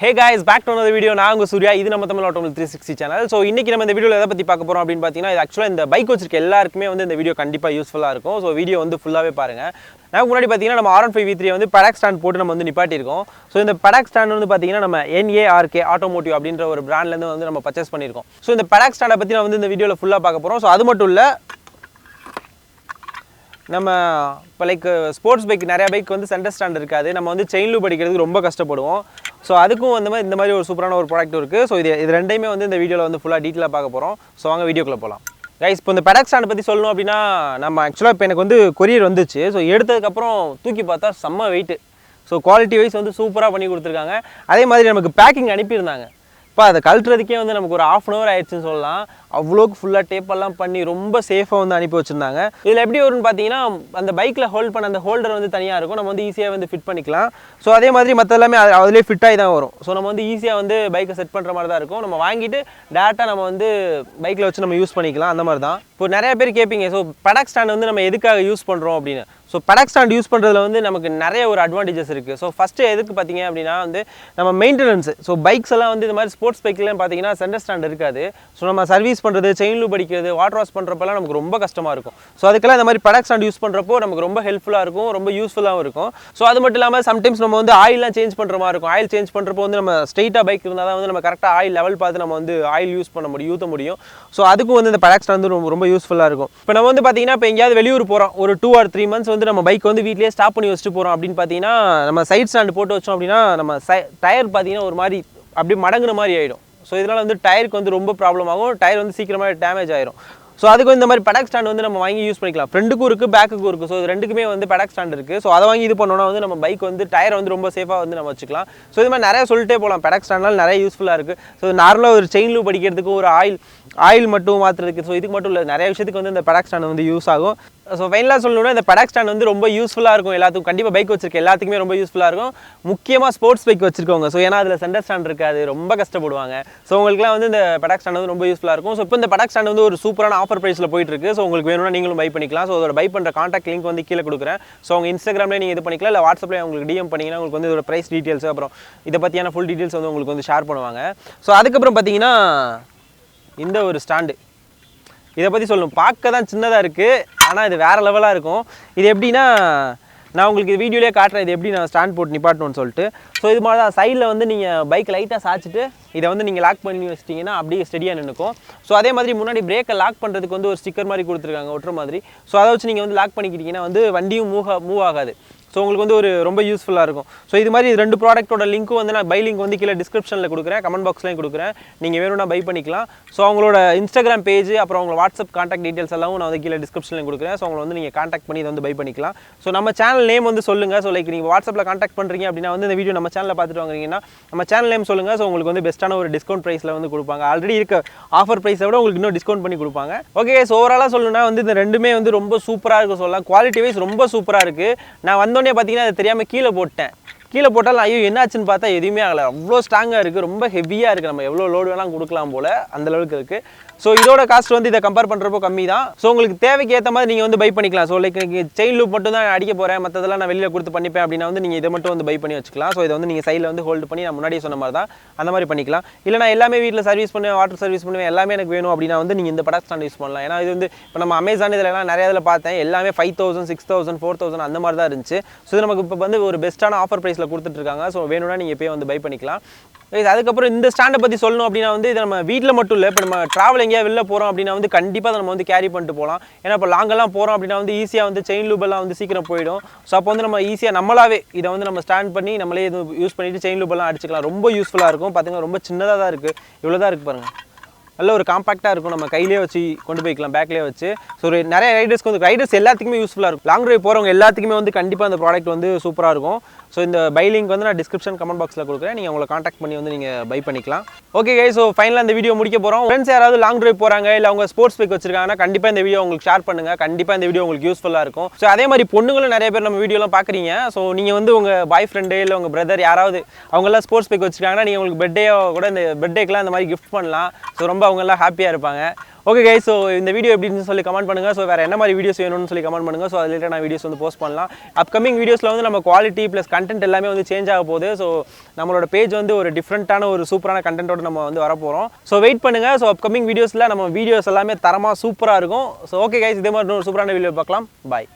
Hey guys, back to another video. நான் உங்க சூர்யா. இது நம்ம தமிழ் ஆட்டோமொபைல் 360 சேனல். ஸோ இன்னைக்கு நம்ம இந்த வீடியோவில் எதை பற்றி பார்க்க போகிறோம் அப்படின்னு பார்த்தீங்கன்னா, இது ஆக்சுவலாக இந்த பைக் வச்சிருக்க எல்லாருக்குமே வந்து இந்த வீடியோ கண்டிப்பாக யூஸ்ஃபுல்லாக இருக்கும். ஸோ வீடியோ வந்து ஃபுல்லாகவே பாருங்கள். நமக்கு முன்னாடி பார்த்தீங்கன்னா நம்ம R15 V3 வந்து Paddock ஸ்டாண்ட் போட்டு நம்ம வந்து நிப்பாட்டியிருக்கோம். ஸோ இந்த Paddock ஸ்டாண்ட் வந்து பார்த்தீங்கன்னா நம்ம NARK ஆட்டோமோட்டிவ் அப்படின்ற ஒரு பிராண்ட்லேருந்து வந்து நம்ம பர்ச்சேஸ் பண்ணியிருக்கோம். ஸோ இந்த Paddock ஸ்டாண்டை பற்றி நான் வந்து இந்த வீடியோவில் ஃபுல்லாக பார்க்க போகிறோம். ஸோ அது மட்டும் இல்லை, நம்ம இப்போ லைக் ஸ்போர்ட்ஸ் பைக் நிறையா பைக் வந்து சென்டர் ஸ்டாண்ட் இருக்காது, நம்ம வந்து செயின் லூப் அடிக்கிறதுக்கு ரொம்ப கஷ்டப்படுவோம். ஸோ அதுக்கும் இந்த மாதிரி ஒரு சூப்பரான ஒரு ப்ராடக்ட் இருக்குது. ஸோ இது ரெண்டையுமே வந்து இந்த வீடியோவில் வந்து ஃபுல்லாக டீட்டெயிலாக பார்க்க போகிறோம். ஸோ வாங்க வீடியோக்குள்ளே போகலாம். கைஸ், இப்போ இந்த Paddock ஸ்டாண்ட் பற்றி சொல்லணும் அப்படின்னா, நம்ம ஆக்சுவலாக இப்போ எனக்கு வந்து கொரியர் வந்துச்சு. ஸோ எடுத்ததுக்கப்புறம் தூக்கி பார்த்தா செம்ம வெயிட்டு. ஸோ குவாலிட்டி வைஸ் வந்து சூப்பராக பண்ணி கொடுத்துருக்காங்க. அதே மாதிரி நமக்கு பேக்கிங் அனுப்பியிருந்தாங்க. இப்போ அதை கழட்டுறதுக்கே வந்து நமக்கு ஒரு ½ hour ஆயிடுச்சுன்னு சொல்லலாம். அவ்வளோக்கு ஃபுல்லாக டேப்பெல்லாம் பண்ணி ரொம்ப சேஃபாக வந்து அனுப்பி வச்சுருந்தாங்க. இதில் எப்படி வரும்னு பார்த்தீங்கன்னா, அந்த பைக்கில் ஹோல்ட் பண்ண அந்த ஹோல்டர் வந்து தனியாக இருக்கும், நம்ம வந்து ஈஸியாக வந்து ஃபிட் பண்ணிக்கலாம். ஸோ அதே மாதிரி மற்ற எல்லாமே அதிலே ஃபிட் ஆகி தான் வரும். ஸோ நம்ம வந்து ஈஸியாக வந்து பைக்கை செட் பண்ணுற மாதிரி தான் இருக்கும். நம்ம வாங்கிட்டு டேரெக்டாக நம்ம வந்து பைக்கில் வச்சு நம்ம யூஸ் பண்ணிக்கலாம், அந்த மாதிரி தான். இப்போ நிறைய பேர் கேட்பீங்க, ஸோ Paddock ஸ்டாண்ட் வந்து நம்ம எதுக்காக யூஸ் பண்ணுறோம் அப்படின்னு. ஸோ Paddock ஸ்டாண்ட் யூஸ் பண்ணுறதுல வந்து நமக்கு நிறைய ஒரு அட்வான்டேஜஸ் இருக்குது. ஸோ ஃபஸ்ட்டு எதுக்கு பார்த்தீங்க அப்படின்னா வந்து நம்ம மெயின்டெனன்ஸ். ஸோ பைக்ஸ் எல்லாம் வந்து இந்த மாதிரி ஸ்போர்ட்ஸ் பைக்லாம் பார்த்தீங்கன்னா சென்டர் ஸ்டாண்ட் இருக்காது. ஸோ நம்ம சர்வீஸ் பண்ணுறது, செயின் லூப் அடிக்கிறது, வாட்டர் வாஷ் பண்ணுறப்பெல்லாம் நமக்கு ரொம்ப கஷ்டமாக இருக்கும். ஸோ அதுக்கெல்லாம் இந்த மாதிரி Paddock ஸ்டாண்ட் யூஸ் பண்ணுறப்போ நமக்கு ரொம்ப ஹெல்ப்ஃபுல்லாக இருக்கும், ரொம்ப யூஸ்ஃபுல்லாகவும் இருக்கும். ஸோ அது மட்டும் இல்லாமல் சம்டைம்ஸ் நம்ம வந்து ஆயிலாம் சேஞ்ச் பண்ணுற மாதிரி இருக்கும். ஆயில் சேஞ்ச் பண்ணுறப்போ வந்து நம்ம ஸ்ட்ரெயிட்டாக பைக் இருந்தால் தான் வந்து நம்ம கரெக்டாக ஆயில் லெவல் பார்த்து நம்ம வந்து ஆயில் யூஸ் பண்ண முடியும், ஊற்ற முடியும். ஸோ அதுக்கும் வந்து இந்த Paddock ஸ்டாண்ட் வந்து ரொம்ப யூஸ்ஃபுல்லாக இருக்கும். இப்போ நம்ம வந்து பார்த்தீங்கன்னா, இப்போ எங்கேயாவது வெளியூர் போகிறோம், ஒரு 2 or 3 months வந்து நம்ம பைக் வந்து வீட்லேயே ஸ்டாப் பண்ணி வச்சுட்டு போகிறோம் அப்படின்னு பார்த்தீங்கன்னா, நம்ம சைட் ஸ்டாண்ட் போட்டு வச்சோம் அப்படின்னா நம்ம டயர் பார்த்தீங்கன்னா ஒரு மாதிரி அப்படியே மடங்குற மாதிரி ஆகிடும். ஸோ இதனால் வந்து டயருக்கு வந்து ரொம்ப ப்ராப்ளம் ஆகும், டயர் வந்து சீக்கிரமாக டேமேஜ் ஆயிரும். ஸோ அதுக்கு இந்த மாதிரி Paddock ஸ்டாண்ட் வந்து நம்ம வாங்கி யூஸ் பண்ணிக்கலாம். ஃப்ரண்ட்டுக்கும் இருக்குது, பேக்குக்கும் இருக்குது. ஸோ இது ரெண்டுக்குமே வந்து Paddock ஸ்டாண்ட் இருக்குது. ஸோ அதை வாங்கி இது பண்ணோன்னா வந்து நம்ம பைக் வந்து டயரை வந்து ரொம்ப சேஃபாக வந்து நம்ம வச்சுக்கலாம். ஸோ இது மாதிரி நிறைய சொல்லிட்டே போகலாம். Paddock ஸ்டாண்ட்னால நிறைய யூஸ்ஃபுல்லாக இருக்குது. ஸோ நார்மலாக ஒரு செயின் லூப் அடிக்கிறதுக்கு, ஒரு ஆயில் மட்டும் மாற்றுறதுக்கு, ஸோ இதுக்கு மட்டும் இல்லை, நிறைய விஷயத்துக்கு வந்து இந்த Paddock ஸ்டாண்ட் வந்து யூஸ் ஆகும். ஸோ ஃபைனலாக சொல்லணும்னா இந்த Paddock ஸ்டாண்ட் வந்து ரொம்ப யூஸ்ஃபுல்லாக இருக்கும் எல்லாத்துக்கும். கண்டிப்பாக பைக் வச்சிருக்க எல்லாத்துக்குமே ரொம்ப யூஸ்ஃபுல்லாக இருக்கும், முக்கியமாக ஸ்போர்ட்ஸ் பைக் வச்சிருக்கவங்க. ஸோ ஏன்னா அதில் சென்டர் ஸ்டாண்ட் இருக்காது, ரொம்ப கஷ்டப்படுவாங்க. ஸோ உங்களுக்குலாம் வந்து இந்த Paddock ஸ்டாண்ட் வந்து ரொம்ப யூஸ்ஃபுல்லாக இருக்கும். ஸோ இப்போ இந்த Paddock ஸ்டாண்ட் வந்து ஒரு சூப்பரான ஆஃபர் ப்ரைஸில் போயிட்டு இருக்கு. ஸோ உங்களுக்கு வேணும்னா நீங்களும் பை பண்ணிக்கலாம். ஸோ அதோட பை பண்ணுற கான்டாக்ட் லிங்க் வந்து கீழே கொடுக்குறேன். ஸோ உங்கள் இன்ஸ்டாகிராம்லேயே நீங்கள் இது பண்ணிக்கலாம், இல்லை வாட்ஸ்அப்பில் உங்களுக்கு DM பண்ணிங்கன்னா உங்களுக்கு வந்து இதோட ப்ரைஸ் டீட்டெயில்ஸ், அப்புறம் இதை பற்றியான ஃபுல் டீட்டெயில்ஸ் வந்து உங்களுக்கு வந்து ஷேர் பண்ணுவாங்க. ஸோ அதுக்கப்புறம் பார்த்தீங்கன்னா இந்த ஒரு ஸ்டாண்டு, இதை பற்றி சொல்லணும். பார்க்க தான் சின்னதாக இருக்குது, ஆனால் இது வேறு லெவலாக இருக்கும். இது எப்படின்னா, நான் உங்களுக்கு இது வீடியோலேயே காட்டுறேன் இது எப்படி நான் ஸ்டாண்ட் போட்டு நிப்பாட்டணும்னு சொல்லிட்டு. ஸோ இது மாதிரி தான் சைடில் வந்து நீங்கள் பைக் லைட்டாக சாய்ச்சிட்டு இதை வந்து நீங்கள் லாக் பண்ணி வச்சிட்டிங்கன்னா அப்படியே ஸ்டெடியாக நின்றுக்கும். ஸோ அதே மாதிரி முன்னாடி பிரேக்கை லாக் பண்ணுறதுக்கு வந்து ஒரு ஸ்டிக்கர் மாதிரி கொடுத்துருக்காங்க, ஒட்டுற மாதிரி. ஸோ அதை வச்சு நீங்கள் வந்து லாக் பண்ணிக்கிட்டிங்கன்னா வந்து வண்டியும் மூவ் ஆகாது. ஸோ உங்களுக்கு வந்து ஒரு ரொம்ப யூஸ்ஃபுல்லாக இருக்கும். ஸோ இது மாதிரி 2 ப்ராடக்ட்டோட லிங்க்கும் வந்து நான் பை லிங்க் வந்து கீழே டிஸ்கிரிப்ஷனில் கொடுக்குறேன், கமெண்ட் பாக்ஸ்லையும் கொடுக்குறேன். நீங்கள் வேணும்னா பை பண்ணிக்கலாம். ஸோ அவங்களோட இன்ஸ்டாகிராம் பேஜ், அப்புறம் உங்களோட வாட்ஸ்அப் கான்டாக்ட் டீட்டெயில்ஸ் எல்லாம் நான் வந்து கீழே டிஸ்கிரிப்ஷனில் கொடுக்குறேன். ஸோ உங்களை வந்து நீங்கள் கான்டாக்ட் பண்ணி இதை வந்து பை பண்ணிக்கலாம். ஸோ நம்ம சேனல் நேம் வந்து சொல்லுங்கள். ஸோ லைக் நீங்கள் வாட்ஸ்அப்பில் கான்டாக்ட் பண்ணுறீங்க அப்படின்னா வந்து இந்த வீடியோ நம்ம சேனலில் பார்த்துட்டு வாங்குறீங்கன்னா நம்ம சேனல் நேம் சொல்லுங்கள். ஸோ உங்களுக்கு வந்து பெஸ்ட்டான ஒரு டிஸ்கவுண்ட் ப்ரைஸில் வந்து கொடுப்பாங்க. ஆல்ரெடி இருக்க ஆஃபர் ப்ரைஸை விட உங்களுக்கு இன்னும் டிஸ்கவுண்ட் பண்ணி கொடுப்பாங்க. ஓகே, ஸோ ஓவராலாக சொல்லணும்னா வந்து இந்த ரெண்டுமே வந்து ரொம்ப சூப்பராக இருக்கும் சொல்லலாம். குவாலிட்டி வைஸ் ரொம்ப சூப்பராக இருக்குது. நான் வந்தோடனே பார்த்தீங்கன்னா அது தெரியாமல் கீழே போட்டால் ஐயோ என்னாச்சுன்னு பார்த்தா எதுவுமே ஆகலை. அவ்வளோ ஸ்ட்ராங்காக இருக்குது, ரொம்ப ஹெவியாக இருக்குது. நம்ம எவ்வளோ லோடு வேணாலும் கொடுக்கலாம் போல் அந்த அளவுக்கு இருக்குது. ஸோ இதோட காஸ்ட் வந்து இதை கம்பேர் பண்ணுறப்போ கம்மி தான். ஸோ உங்களுக்கு தேவைக்கு ஏற்ற மாதிரி நீங்கள் வந்து பை பண்ணிக்கலாம். ஸோ லைக் நீங்கள் செயின் லூப் மட்டும் தான் அடிக்க போகிறேன், மற்றதெல்லாம் நான் வெளியில் கொடுத்து பண்ணிப்பேன் அப்படின்னா வந்து நீங்கள் இதை மட்டும் வந்து பை பண்ணி வச்சுக்கலாம். ஸோ இதை வந்து நீங்கள் சைடில் வந்து ஹோல்டு பண்ணி நான் முன்னாடியே சொன்ன மாதிரி தான் அந்த மாதிரி பண்ணிக்கலாம். இல்லை நான் எல்லாமே வீட்டில் சர்வீஸ் பண்ணுவேன், வாட்டர் சர்வீஸ் பண்ணுவேன், எல்லாமே எனக்கு வேணும் அப்படின்னா வந்து நீங்கள் இந்த Paddock ஸ்டாண்ட் யூஸ் பண்ணலாம். ஏன்னா இது வந்து இப்போ நம்ம அமேசான் இதெல்லாம் நிறைய இதில் பார்த்தேன், எல்லாமே 5000, 6000, 4000 அந்த மாதிரி தான் இருந்துச்சு. ஸோ இது நமக்கு இப்போ வந்து ஒரு பெஸ்ட்டான ஆஃபர் ப்ரைஸில் கொடுத்துட்ருக்காங்க. ஸோ வேணும்னா நீங்கள் போய் வந்து பை பண்ணிக்கலாம். அதுக்கப்புறம் இந்த ஸ்டாண்டை பற்றி சொல்லணும் அப்படின்னா வந்து இது நம்ம வீட்டில் மட்டும் இல்லை, இப்போ நம்ம ட்ராவல் எங்கேயா வெளில போகிறோம் அப்படின்னா வந்து கண்டிப்பாக நம்ம வந்து கேரி பண்ணிட்டு போகலாம். ஏன்னா இப்போ லாங்கெல்லாம் போகிறோம் அப்படின்னா வந்து ஈஸியாக வந்து செயின் லூபெல்லாம் வந்து சீக்கிரம் போயிடும். ஸோ அப்போ வந்து நம்ம ஈஸியாக நம்மளாவே இதை வந்து நம்ம ஸ்டாண்ட் பண்ணி நம்மளே இது யூஸ் பண்ணிவிட்டு செயின் லூபெல்லாம் அடிச்சுக்கலாம். ரொம்ப யூஸ்ஃபுல்லாக இருக்கும். பார்த்தீங்கன்னா ரொம்ப சின்னதாக தான் இருக்குது, இவ்வளோ தான் இருக்குது பாருங்கள். நல்ல ஒரு காம்பாக்டாக இருக்கும், நம்ம கையிலே வச்சு கொண்டு போய்க்கலாம், பேக்லேயே வச்சு. ஸோ ஒரு நிறைய ரைடர்ஸ் எல்லாத்துக்குமே யூஸ்ஃபுல்லாக இருக்கும். லாங் ட்ரைவ் போகிறவங்க எல்லாத்துக்குமே வந்து கண்டிப்பாக இந்த ப்ராடக்ட் வந்து சூப்பராக இருக்கும். ஸோ இந்த பை லிங்க் வந்து நான் டிஸ்கிரிப்ஷன் கமெண்ட் பாக்ஸில் கொடுக்குறேன், நீங்கள் உங்களை கான்டாக்ட் பண்ணி வந்து நீங்கள் பை பண்ணிக்கலாம். ஓகே கைஸ், ஸோ ஃபைனலாக இந்த வீடியோ முடிக்க போகிறோம். ஃப்ரெண்ட்ஸ் யாராவது லாங் ட்ரைவ் போகிறாங்க, இல்லை அவங்க ஸ்போர்ட்ஸ் பைக் வச்சிருக்காங்கன்னா கண்டிப்பாக இந்த வீடியோ உங்களுக்கு ஷேர் பண்ணுங்கள். கண்டிப்பாக இந்த வீடியோ உங்களுக்கு யூஸ்ஃபுல்லாக இருக்கும். ஸோ அதே மாதிரி பொண்ணுங்களும் நிறைய பேர் நம்ம வீடியோலாம் பார்க்குறீங்க. ஸோ நீங்கள் வந்து உங்கள் பாய் ஃப்ரெண்டு இல்லை உங்கள் பிரதர் யாராவது அவங்கெல்லாம் ஸ்போர்ட்ஸ் பைக் வச்சிருக்காங்கன்னா நீங்கள் உங்களுக்கு பர்த்டே கூட இந்த பர்த்டேக்கெலாம் இந்த மாதிரி கிஃப்ட் பண்ணலாம். ஸோ ரொம்ப அவங்கெல்லாம் ஹாப்பியாக இருப்பாங்க. ஓகே கைஸ், ஸோ இந்த வீடியோ எப்படின்னு சொல்லி கமெண்ட் பண்ணுங்கள். ஸோ வேறு என்ன மாதிரி வீடியோஸ் வேணும்னு சொல்லி கமெண்ட் பண்ணுங்கள். ஸோ அதில் நான் வீடியோஸ் வந்து போஸ்ட் பண்ணலாம். அப்கமிங் வீடியோஸில் வந்து நம்ம குவாலிட்டி ப்ளஸ் கண்டென்ட் எல்லாமே வந்து சேஞ்ச் ஆக போகுது. ஸோ நம்மளோட பேஜ் வந்து ஒரு டிஃப்ரெண்ட்டான ஒரு சூப்பரான கண்டென்ட்டோட நம்ம வந்து வரப்போகிறோம். ஸோ வெயிட் பண்ணுங்கள். ஸோ அப்கமிங் வீடியோஸில் நம்ம வீடியோஸ் எல்லாமே தரமாக சூப்பராக இருக்கும். ஸோ ஓகே கைஸ், இதே மாதிரி ஒரு சூப்பரான வீடியோ பார்க்கலாம். பாய்.